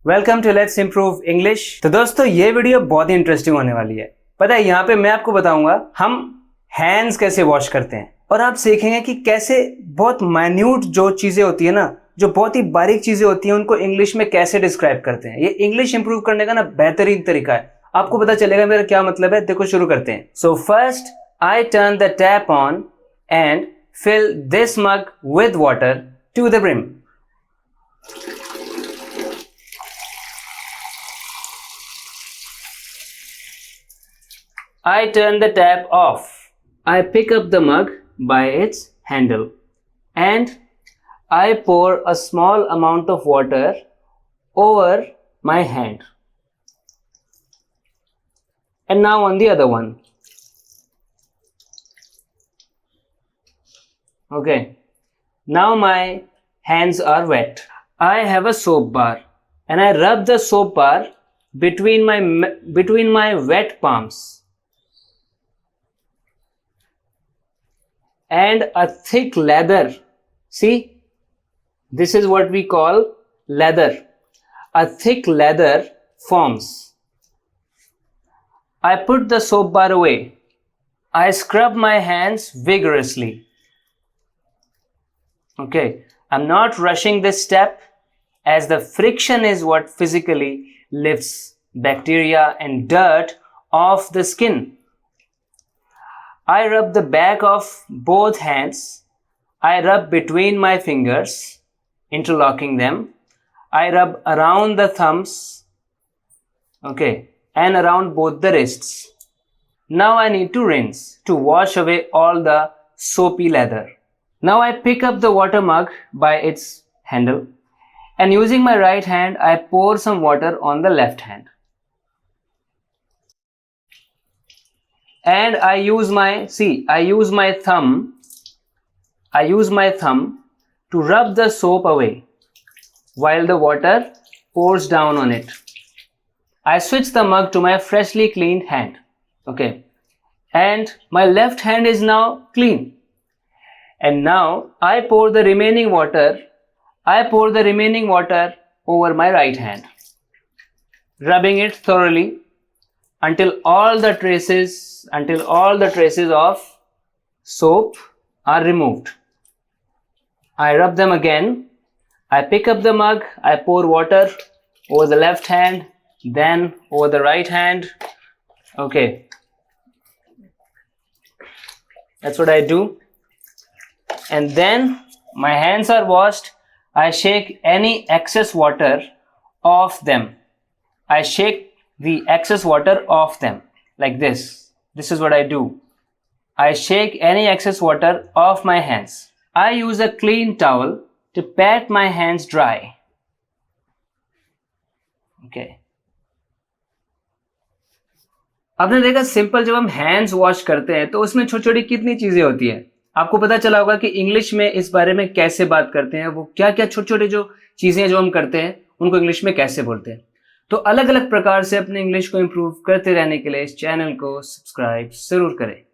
Welcome to let's improve English. तो दोस्तों ये वीडियो बहुत ही इंटरेस्टिंग होने वाली है। पता है यहाँ पे मैं आपको बताऊंगा हम हैंड्स कैसे वॉश करते हैं और आप सीखेंगे कि कैसे बहुत माइन्यूट जो चीजें होती है ना, जो बहुत ही बारीक चीजें होती हैं, उनको इंग्लिश में कैसे डिस्क्राइब करते हैं। ये इंग्लिश इंप्रूव करने का ना बेहतरीन तरीका है। आपको पता चलेगा मेरा क्या मतलब है। देखो शुरू करते हैं। So first I turn the tap on and fill this mug with water to the brim. I turn the tap off. I pick up the mug by its handle and I pour a small amount of water over my hand. And now on the other one. Okay, now my hands are wet. I have a soap bar and I rub the soap bar between my wet palms and a thick lather. See, this is what we call lather. A thick lather forms. I put the soap bar away. I scrub my hands vigorously. Okay, I'm not rushing this step as the friction is what physically lifts bacteria and dirt off the skin. I rub the back of both hands. I rub between my fingers, interlocking them. I rub around the thumbs, okay, and around both the wrists. Now I need to rinse to wash away all the soapy lather. Now I pick up the water mug by its handle and using my right hand I pour some water on the left hand. And I use my thumb to rub the soap away while the water pours down on it. I switch the mug to my freshly cleaned hand. Okay. And my left hand is now clean. And now I pour the remaining water over my right hand, rubbing it thoroughly until all the traces of soap are removed. I rub them again. I pick up the mug, I pour water over the left hand, then over the right hand. Okay. That's what I do. And then my hands are washed. I shake any excess water off them. I shake the excess water off them like this. This is what I do. I shake any excess water off my hands. I use a clean towel to pat my hands dry. Okay. आपने देखा simple जब हम hands wash करते हैं तो उसमें छोटी छोटी कितनी चीजें होती हैं। आपको पता चला होगा कि इंग्लिश में इस बारे में कैसे बात करते हैं, वो क्या क्या छोटे छोटे जो चीजें जो हम करते हैं उनको इंग्लिश में कैसे बोलते हैं। तो अलग अलग प्रकार से अपने इंग्लिश को इम्प्रूव करते रहने के लिए इस चैनल को सब्सक्राइब जरूर करें।